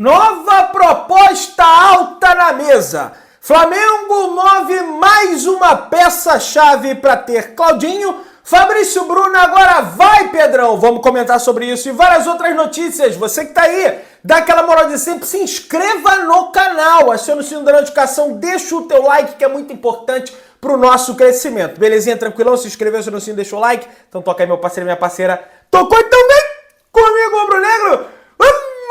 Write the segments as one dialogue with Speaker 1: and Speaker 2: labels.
Speaker 1: Nova proposta alta na mesa. Flamengo move mais uma peça-chave para ter Claudinho. Fabrício Bruno agora vai, Pedrão. Vamos comentar sobre isso e várias outras notícias. Você que tá aí, dá aquela moral de sempre, se inscreva no canal, aciona o sininho da notificação, deixa o teu like que é muito importante pro nosso crescimento. Belezinha, tranquilão? Se inscreveu, aciona o sininho, deixa o like. Então toca aí, meu parceiro e minha parceira. Tocou então bem comigo, Rubro Negro?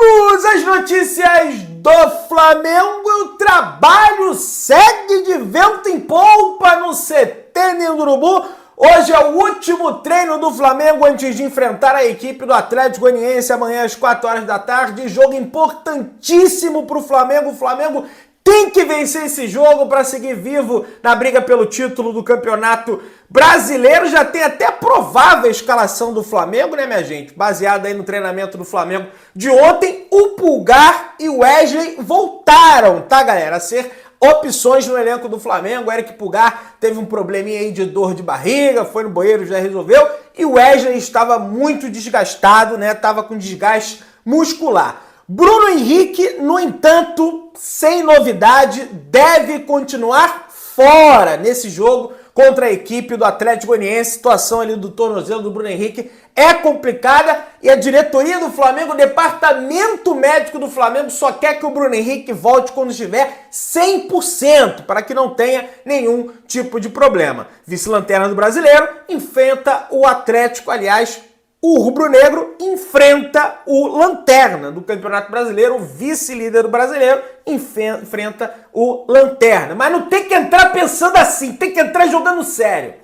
Speaker 1: Vamos às notícias do Flamengo. O trabalho segue de vento em polpa no CT do Urubu. Hoje é o último treino do Flamengo antes de enfrentar a equipe do Atlético Goianiense amanhã às 4 horas da tarde. Jogo importantíssimo para o Flamengo. O Flamengo tem que vencer esse jogo para seguir vivo na briga pelo título do Campeonato Brasileiro. Já tem até provável escalação do Flamengo, né, minha gente? Baseada aí no treinamento do Flamengo de ontem, o Pulgar e o Wesley voltaram, tá, galera, a ser opções no elenco do Flamengo. O Eric Pulgar teve um probleminha aí de dor de barriga, foi no banheiro, já resolveu. E o Wesley estava muito desgastado, né? Tava com desgaste muscular. Bruno Henrique, no entanto, sem novidade, deve continuar fora nesse jogo contra a equipe do Atlético Goianiense. A situação ali do tornozelo do Bruno Henrique é complicada e a diretoria do Flamengo, o departamento médico do Flamengo só quer que o Bruno Henrique volte quando estiver 100%, para que não tenha nenhum tipo de problema. Vice-lanterna do Brasileiro enfrenta o Atlético, aliás, o rubro-negro enfrenta o Lanterna do Campeonato Brasileiro, o vice-líder do Brasileiro enfrenta o Lanterna. Mas não tem que entrar pensando assim, tem que entrar jogando sério.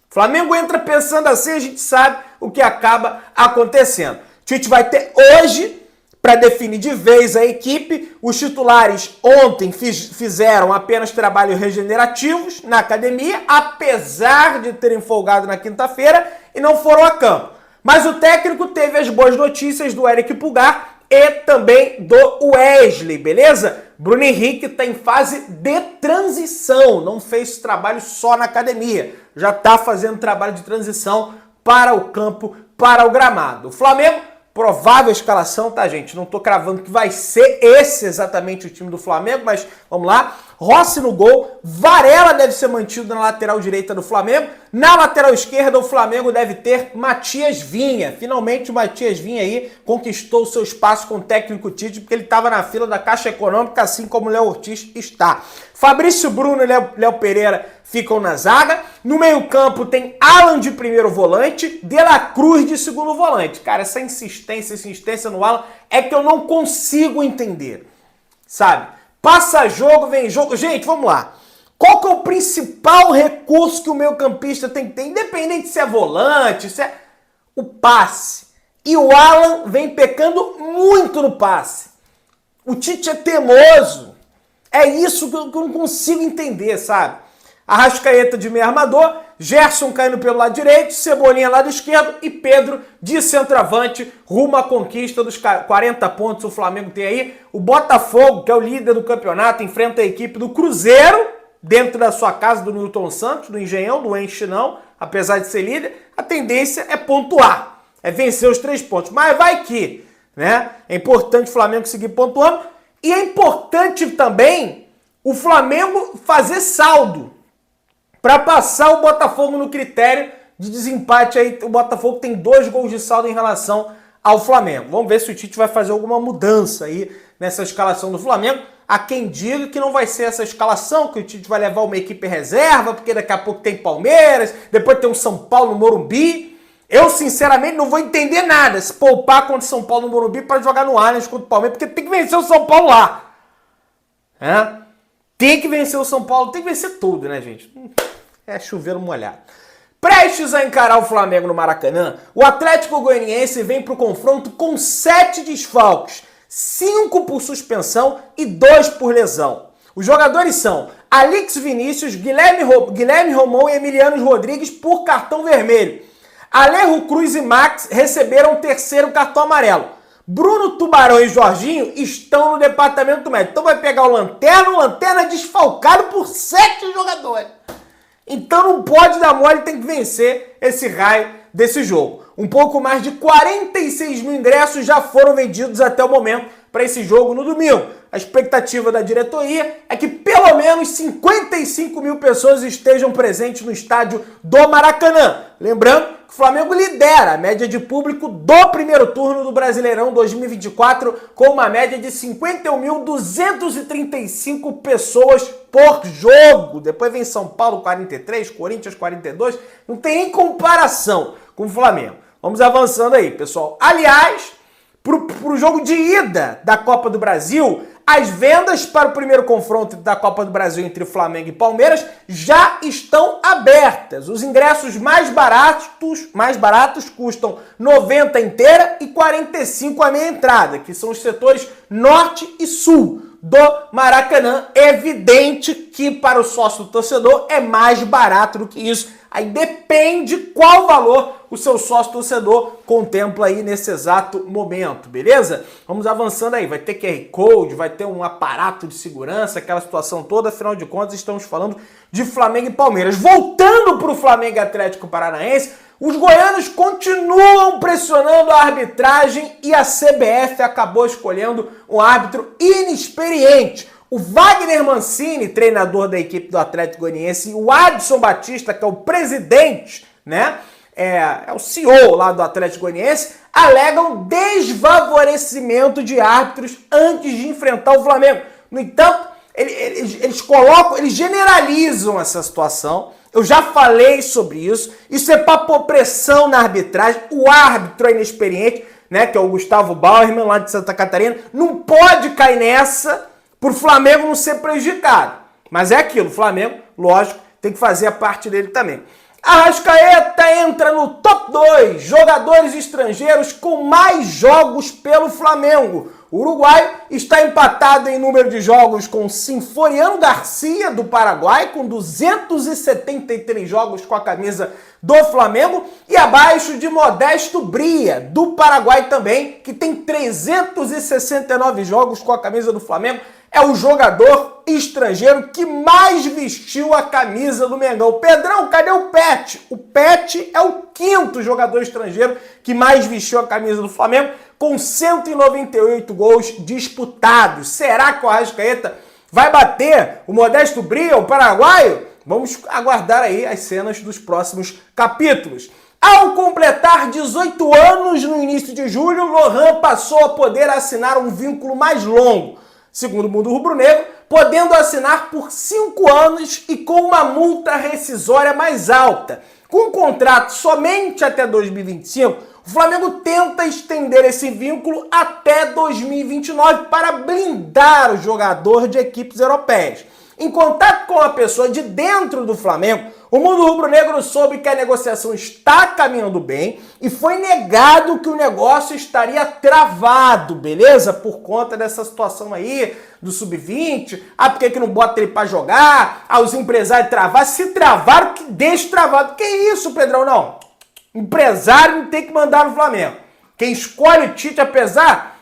Speaker 1: Flamengo entra pensando assim, a gente sabe o que acaba acontecendo. Tite vai ter hoje para definir de vez a equipe. Os titulares ontem fizeram apenas trabalhos regenerativos na academia, apesar de terem folgado na quinta-feira e não foram a campo. Mas o técnico teve as boas notícias do Eric Pulgar e também do Wesley, beleza? Bruno Henrique está em fase de transição, não fez trabalho só na academia, já está fazendo trabalho de transição para o campo, para o gramado. O Flamengo, provável escalação, tá, gente? Não tô cravando que vai ser esse exatamente o time do Flamengo, mas vamos lá. Rossi no gol, Varela deve ser mantido na lateral direita do Flamengo. Na lateral esquerda, o Flamengo deve ter Matias Vinha. Finalmente o Matias Vinha aí conquistou o seu espaço com o técnico Tite, porque ele estava na fila da Caixa Econômica, assim como o Léo Ortiz está. Fabrício Bruno e Léo Pereira ficam na zaga. No meio-campo tem Alan de primeiro volante, De La Cruz de segundo volante. Cara, essa insistência no Alan é que eu não consigo entender, sabe? Passa jogo, vem jogo. Gente, vamos lá. Qual que é o principal recurso que o meio-campista tem que ter? Independente se é volante, se é o passe. E o Alan vem pecando muito no passe. O Tite é teimoso. É isso que eu não consigo entender, sabe? Arrascaeta de meio armador, Gerson caindo pelo lado direito, Cebolinha lado esquerdo e Pedro de centroavante, rumo à conquista dos 40 pontos o Flamengo tem aí. O Botafogo, que é o líder do campeonato, enfrenta a equipe do Cruzeiro, dentro da sua casa do Newton Santos, do Engenhão, do Enche não, apesar de ser líder. A tendência é pontuar, é vencer os 3 pontos, mas vai que, né? É importante o Flamengo seguir pontuando e é importante também o Flamengo fazer saldo para passar o Botafogo no critério de desempate. Aí o Botafogo tem 2 gols de saldo em relação ao Flamengo. Vamos ver se o Tite vai fazer alguma mudança aí nessa escalação do Flamengo. Há quem diga que não vai ser essa escalação, que o Tite vai levar uma equipe reserva, porque daqui a pouco tem Palmeiras, depois tem o São Paulo no Morumbi. Eu, sinceramente, não vou entender nada se poupar contra o São Paulo no Morumbi para jogar no Allianz contra o Palmeiras, porque tem que vencer o São Paulo lá. Tem que vencer o São Paulo, tem que vencer tudo, né, gente? É chover molhado. Prestes a encarar o Flamengo no Maracanã, o Atlético Goianiense vem para o confronto com 7 desfalques, 5 por suspensão e 2 por lesão. Os jogadores são Alex Vinícius, Guilherme Romão e Emiliano Rodrigues por cartão vermelho. Alejo Cruz e Max receberam o 3º cartão amarelo. Bruno, Tubarão e Jorginho estão no departamento médico. Então vai pegar o Lanterna desfalcado por 7 jogadores. Então não pode dar mole, tem que vencer esse raio desse jogo. Um pouco mais de 46 mil ingressos já foram vendidos até o momento para esse jogo no domingo. A expectativa da diretoria é que pelo menos 55 mil pessoas estejam presentes no estádio do Maracanã. Lembrando que o Flamengo lidera a média de público do primeiro turno do Brasileirão 2024 com uma média de 51.235 pessoas por jogo. Depois vem São Paulo 43, Corinthians 42, não tem nem comparação com o Flamengo. Vamos avançando aí, pessoal. Aliás, pro jogo de ida da Copa do Brasil, as vendas para o primeiro confronto da Copa do Brasil entre Flamengo e Palmeiras já estão abertas. Os ingressos mais baratos custam 90 inteira e 45 a meia entrada, que são os setores norte e sul do Maracanã. É evidente que para o sócio torcedor é mais barato do que isso. Aí depende qual valor o seu sócio torcedor contempla aí nesse exato momento, beleza? Vamos avançando aí, vai ter QR Code, vai ter um aparato de segurança, aquela situação toda, afinal de contas estamos falando de Flamengo e Palmeiras. Voltando para o Flamengo e Atlético Paranaense, os goianos continuam pressionando a arbitragem e a CBF acabou escolhendo um árbitro inexperiente. O Wagner Mancini, treinador da equipe do Atlético Goianiense, e o Adson Batista, que é o presidente, né, é o CEO lá do Atlético Goianiense, alegam desfavorecimento de árbitros antes de enfrentar o Flamengo. No entanto, eles generalizam essa situação. Eu já falei sobre isso. Isso é para pôr pressão na arbitragem. O árbitro é inexperiente, né, que é o Gustavo Bauerman, lá de Santa Catarina, não pode cair nessa por Flamengo não ser prejudicado. Mas é aquilo, o Flamengo, lógico, tem que fazer a parte dele também. Arrascaeta entra no top 2 jogadores estrangeiros com mais jogos pelo Flamengo. O uruguaio está empatado em número de jogos com Sinforiano Garcia, do Paraguai, com 273 jogos com a camisa do Flamengo, e abaixo de Modesto Bria, do Paraguai também, que tem 369 jogos com a camisa do Flamengo. É o jogador estrangeiro que mais vestiu a camisa do Mengão. Pedrão, cadê o Pet? O Pet é o quinto jogador estrangeiro que mais vestiu a camisa do Flamengo, com 198 gols disputados. Será que o Arrascaeta vai bater o Modesto Bria, o paraguaio? Vamos aguardar aí as cenas dos próximos capítulos. Ao completar 18 anos no início de julho, Lohan passou a poder assinar um vínculo mais longo, segundo o Mundo Rubro-Negro, podendo assinar por 5 anos e com uma multa rescisória mais alta. Com um contrato somente até 2025, o Flamengo tenta estender esse vínculo até 2029 para blindar o jogador de equipes europeias. Em contato com a pessoa de dentro do Flamengo, o Mundo Rubro-Negro soube que a negociação está caminhando bem e foi negado que o negócio estaria travado, beleza? Por conta dessa situação aí do Sub-20. Por que não bota ele pra jogar? Os empresários travaram. Se travaram, que deixa travado. Que isso, Pedrão? Não. Empresário não tem que mandar no Flamengo. Quem escolhe o Tite, apesar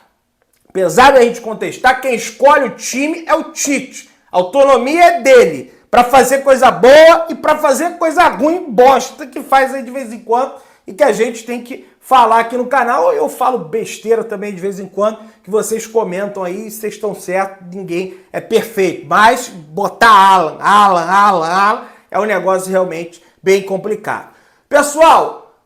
Speaker 1: de a gente contestar, quem escolhe o time é o Tite. A autonomia é dele, para fazer coisa boa e para fazer coisa ruim, bosta, que faz aí de vez em quando e que a gente tem que falar aqui no canal. Eu falo besteira também de vez em quando, que vocês comentam aí, vocês estão certos, ninguém é perfeito. Mas botar Alan, é um negócio realmente bem complicado. Pessoal,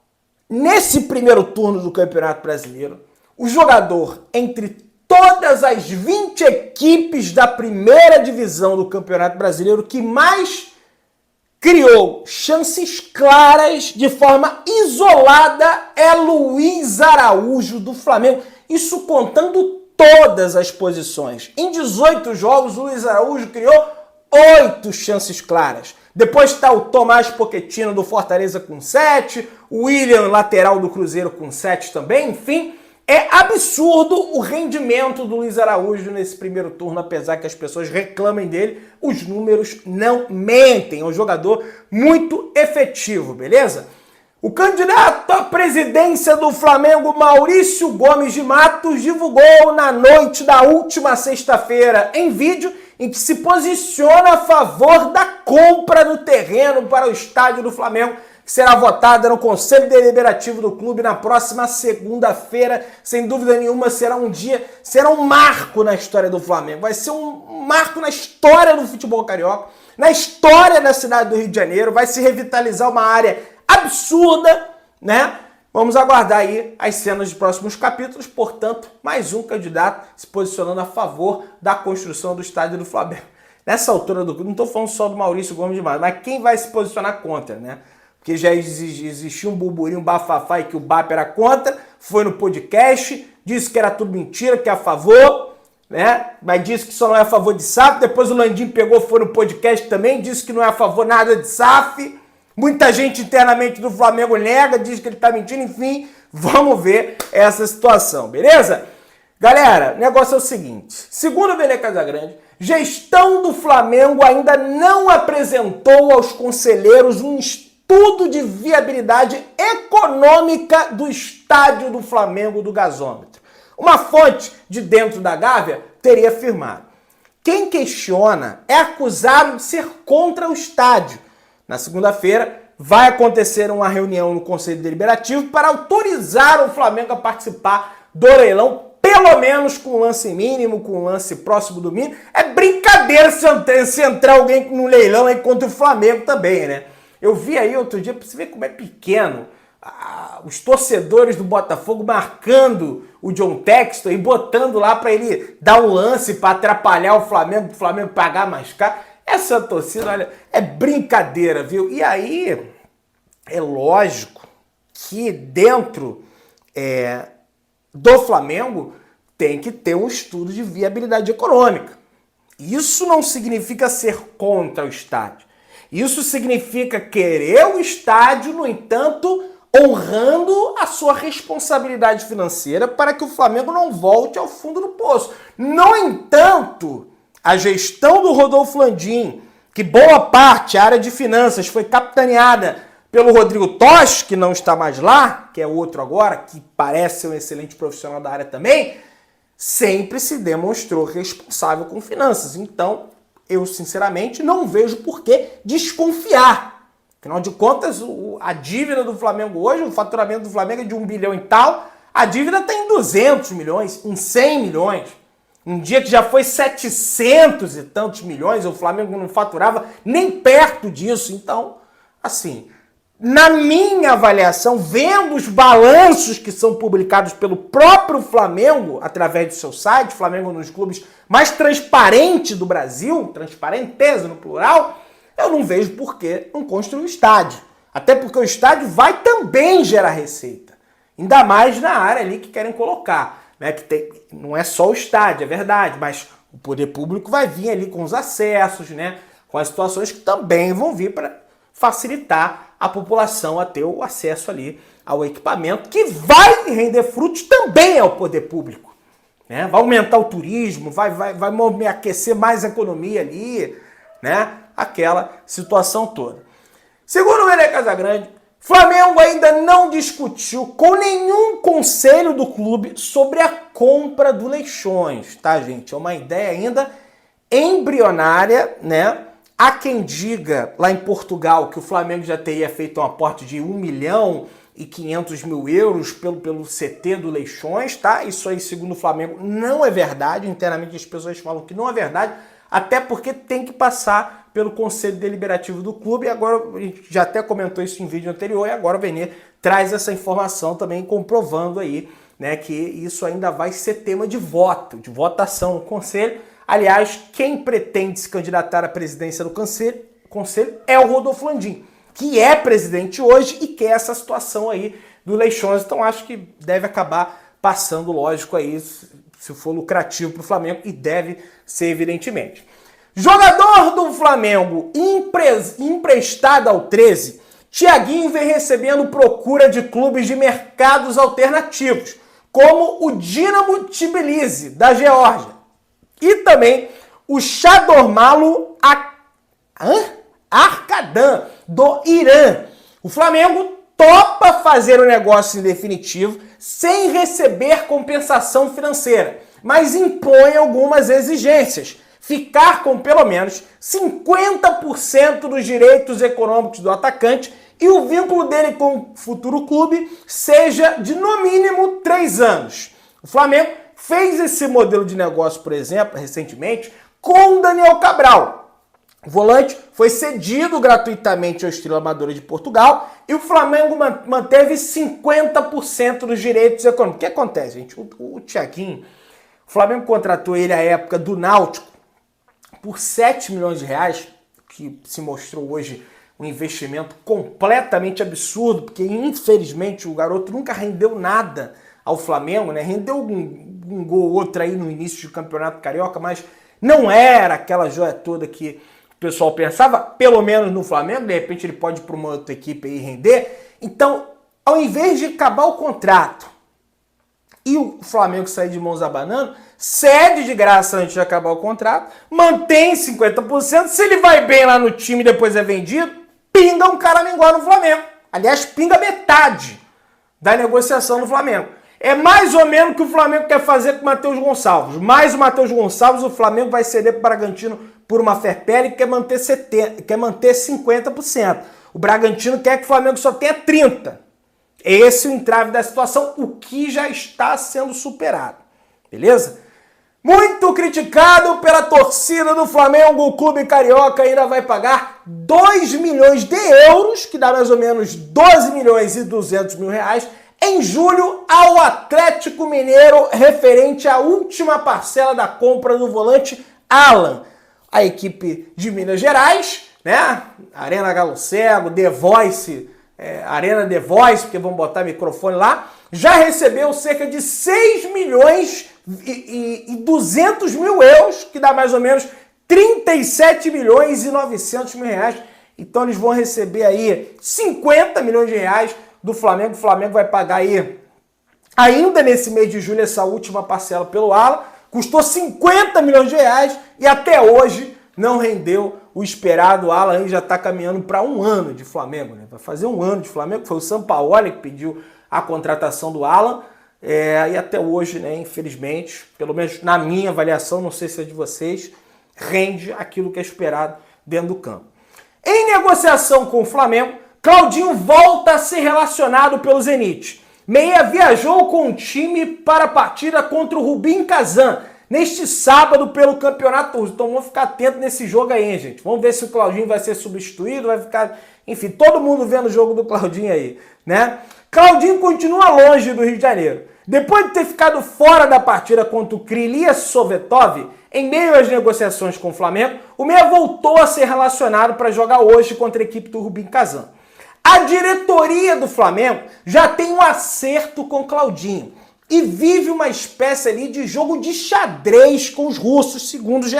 Speaker 1: nesse primeiro turno do Campeonato Brasileiro, o jogador entre todas as 20 equipes da primeira divisão do Campeonato Brasileiro que mais criou chances claras de forma isolada é Luiz Araújo, do Flamengo. Isso contando todas as posições. Em 18 jogos, Luiz Araújo criou 8 chances claras. Depois está o Tomás Pochettino, do Fortaleza, com 7. O William, lateral do Cruzeiro, com 7 também. Enfim, é absurdo o rendimento do Luiz Araújo nesse primeiro turno, apesar que as pessoas reclamem dele, os números não mentem. É um jogador muito efetivo, beleza? O candidato à presidência do Flamengo, Maurício Gomes de Matos, divulgou na noite da última sexta-feira em vídeo em que se posiciona a favor da compra do terreno para o estádio do Flamengo que será votada no Conselho Deliberativo do clube na próxima segunda-feira. Sem dúvida nenhuma, será um marco na história do Flamengo. Vai ser um marco na história do futebol carioca, na história da cidade do Rio de Janeiro. Vai se revitalizar uma área absurda, né? Vamos aguardar aí as cenas de próximos capítulos. Portanto, mais um candidato se posicionando a favor da construção do estádio do Flamengo. Nessa altura do clube, não estou falando só do Maurício Gomes de Matos, mas quem vai se posicionar contra, né? Porque já existia um burburinho, um bafafá e que o BAP era contra, foi no podcast, disse que era tudo mentira, que é a favor, né? Mas disse que só não é a favor de SAF. Depois o Landim pegou, foi no podcast também, disse que não é a favor nada de SAF. Muita gente internamente do Flamengo nega, diz que ele tá mentindo, enfim, vamos ver essa situação, beleza? Galera, o negócio é o seguinte, segundo o Vene Casagrande, gestão do Flamengo ainda não apresentou aos conselheiros um estudo de viabilidade econômica do estádio do Flamengo do gasômetro. Uma fonte de dentro da Gávea teria afirmado. Quem questiona é acusado de ser contra o estádio. Na segunda-feira, vai acontecer uma reunião no Conselho Deliberativo para autorizar o Flamengo a participar do leilão, pelo menos com lance mínimo, com lance próximo do mínimo. É brincadeira se entrar alguém no leilão aí contra o Flamengo também, né? Eu vi aí outro dia, para você ver como é pequeno, os torcedores do Botafogo marcando o John Textor e botando lá para ele dar um lance para atrapalhar o Flamengo pagar mais caro. Essa torcida, olha, é brincadeira, viu? E aí, é lógico que dentro do Flamengo tem que ter um estudo de viabilidade econômica. Isso não significa ser contra o estádio. Isso significa querer o estádio, no entanto, honrando a sua responsabilidade financeira para que o Flamengo não volte ao fundo do poço. No entanto, a gestão do Rodolfo Landim, que boa parte, a área de finanças, foi capitaneada pelo Rodrigo Tosh, que não está mais lá, que é outro agora, que parece ser um excelente profissional da área também, sempre se demonstrou responsável com finanças. Então, eu sinceramente não vejo por que desconfiar. Afinal de contas, a dívida do Flamengo hoje, o faturamento do Flamengo é de 1 bilhão e tal, a dívida está em 200 milhões, em 100 milhões. Um dia que já foi 700 e tantos milhões, o Flamengo não faturava nem perto disso. Então, assim, na minha avaliação, vendo os balanços que são publicados pelo próprio Flamengo, através do seu site, Flamengo nos clubes mais transparente do Brasil, transparenteza no plural, eu não vejo por que não construir um estádio. Até porque o estádio vai também gerar receita. Ainda mais na área ali que querem colocar. Né, não é só o estádio, é verdade, mas o poder público vai vir ali com os acessos, né, com as situações que também vão vir para facilitar a população a ter o acesso ali ao equipamento, que vai render frutos também ao poder público. Né? Vai aumentar o turismo, vai aquecer mais a economia ali, né? Aquela situação toda. Segundo o Vene Casagrande, Flamengo ainda não discutiu com nenhum conselho do clube sobre a compra do Leixões, tá, gente? É uma ideia ainda embrionária, né? Há quem diga lá em Portugal que o Flamengo já teria feito um aporte de 1.500.000 euros pelo CT do Leixões, tá? Isso aí, segundo o Flamengo, não é verdade. Internamente as pessoas falam que não é verdade, até porque tem que passar pelo Conselho Deliberativo do clube. E agora, a gente já até comentou isso em vídeo anterior, e agora o Vene traz essa informação também comprovando aí, né, que isso ainda vai ser tema de voto, de votação no Conselho. Aliás, quem pretende se candidatar à presidência do Conselho é o Rodolfo Landim, que é presidente hoje e quer essa situação aí do Leixões. Então acho que deve acabar passando, lógico, aí, se for lucrativo para o Flamengo, e deve ser, evidentemente. Jogador do Flamengo emprestado ao 13, Thiaguinho vem recebendo procura de clubes de mercados alternativos, como o Dinamo Tbilisi, da Geórgia, e também o Shadormalu Arkadan, do Irã. O Flamengo topa fazer o negócio em definitivo sem receber compensação financeira, mas impõe algumas exigências. Ficar com pelo menos 50% dos direitos econômicos do atacante e o vínculo dele com o futuro clube seja de no mínimo 3 anos. O Flamengo fez esse modelo de negócio, por exemplo, recentemente, com o Daniel Cabral. O volante foi cedido gratuitamente ao Estrela Amadora de Portugal e o Flamengo manteve 50% dos direitos econômicos. O que acontece, gente? O Thiaguinho, o Flamengo contratou ele à época do Náutico por 7 milhões de reais, que se mostrou hoje um investimento completamente absurdo, porque infelizmente o garoto nunca rendeu nada ao Flamengo, né? Rendeu um gol ou outro aí no início do Campeonato Carioca, mas não era aquela joia toda que o pessoal pensava, pelo menos no Flamengo. De repente ele pode ir para uma outra equipe e render. Então, ao invés de acabar o contrato e o Flamengo sair de mãos abanando, cede de graça antes de acabar o contrato, mantém 50%, se ele vai bem lá no time e depois é vendido, pinga um cara minguar no Flamengo. Aliás, pinga metade da negociação do Flamengo. É mais ou menos o que o Flamengo quer fazer com o Matheus Gonçalves. Mais o Matheus Gonçalves, o Flamengo vai ceder para o Bragantino por uma fair play e quer manter 50%. O Bragantino quer que o Flamengo só tenha 30%. Esse é o entrave da situação, o que já está sendo superado. Beleza? Muito criticado pela torcida do Flamengo, o clube carioca ainda vai pagar 2 milhões de euros, que dá mais ou menos 12 milhões e 200 mil reais, em julho ao Atlético Mineiro, referente à última parcela da compra do volante Alan. A equipe de Minas Gerais, né? Arena Galo Cego, The Voice, Arena The Voice, porque vão botar microfone lá, já recebeu cerca de 6 milhões e 200 mil euros, que dá mais ou menos 37 milhões e 900 mil reais. Então eles vão receber aí 50 milhões de reais do Flamengo. O Flamengo vai pagar aí, ainda nesse mês de julho, essa última parcela pelo Alan. Custou 50 milhões de reais e até hoje não rendeu o esperado. O Alan aí já está caminhando para 1 ano de Flamengo, né? Vai fazer 1 ano de Flamengo. Foi o Sampaoli que pediu a contratação do Alan. E até hoje, né, infelizmente, pelo menos na minha avaliação, não sei se é de vocês, rende aquilo que é esperado dentro do campo. Em negociação com o Flamengo, Claudinho volta a ser relacionado pelo Zenit. Meia viajou com o time para a partida contra o Rubin Kazan neste sábado pelo Campeonato Russo. Então vamos ficar atento nesse jogo aí, hein, gente. Vamos ver se o Claudinho vai ser substituído, vai ficar... Enfim, todo mundo vendo o jogo do Claudinho aí, né? Claudinho continua longe do Rio de Janeiro. Depois de ter ficado fora da partida contra o Krylia Sovetov, em meio às negociações com o Flamengo, o meia voltou a ser relacionado para jogar hoje contra a equipe do Rubin Kazan. A diretoria do Flamengo já tem um acerto com Claudinho e vive uma espécie ali de jogo de xadrez com os russos, segundo o GE.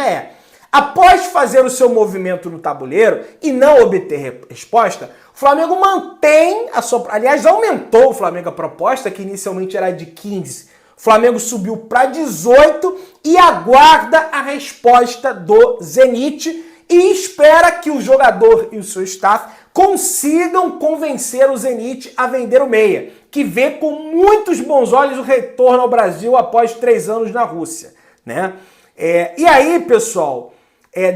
Speaker 1: Após fazer o seu movimento no tabuleiro e não obter resposta, o Flamengo mantém a sua... Aliás, aumentou o Flamengo a proposta, que inicialmente era de 15. O Flamengo subiu para 18 e aguarda a resposta do Zenit e espera que o jogador e o seu staff consigam convencer o Zenit a vender o meia, que vê com muitos bons olhos o retorno ao Brasil após 3 anos na Rússia, né? E aí, pessoal,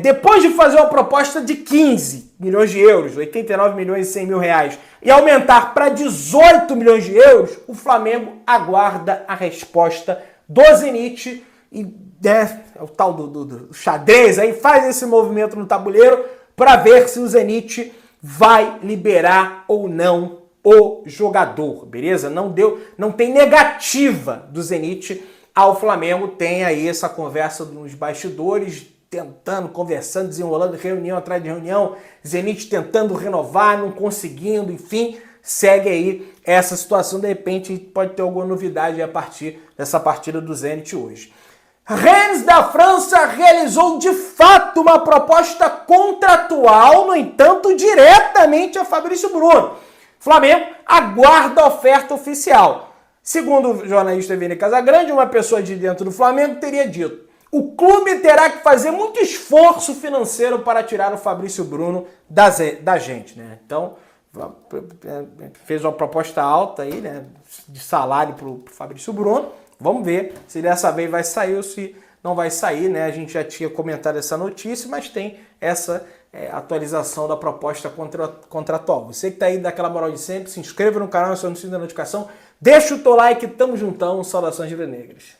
Speaker 1: depois de fazer uma proposta de 15 milhões de euros, 89 milhões e 100 mil reais, e aumentar para 18 milhões de euros, o Flamengo aguarda a resposta do Zenit e é o tal do xadrez aí, faz esse movimento no tabuleiro para ver se o Zenit vai liberar ou não o jogador, beleza? Não tem negativa do Zenit ao Flamengo, tem aí essa conversa nos bastidores, tentando, conversando, desenrolando reunião atrás de reunião, Zenit tentando renovar, não conseguindo, enfim, segue aí essa situação. De repente pode ter alguma novidade a partir dessa partida do Zenit hoje. Rennes da França realizou de fato uma proposta contratual, no entanto, diretamente a Fabrício Bruno. Flamengo aguarda a oferta oficial. Segundo o jornalista Vini Casagrande, uma pessoa de dentro do Flamengo teria dito: o clube terá que fazer muito esforço financeiro para tirar o Fabrício Bruno da gente, né? Então, fez uma proposta alta aí, né, de salário para o Fabrício Bruno. Vamos ver se dessa vez vai sair ou se não vai sair, né? A gente já tinha comentado essa notícia, mas tem essa atualização da proposta contratual. Você que tá aí daquela moral de sempre, se inscreva no canal, acione o sininho da notificação, deixa o teu like, tamo juntão, saudações rubro-negras.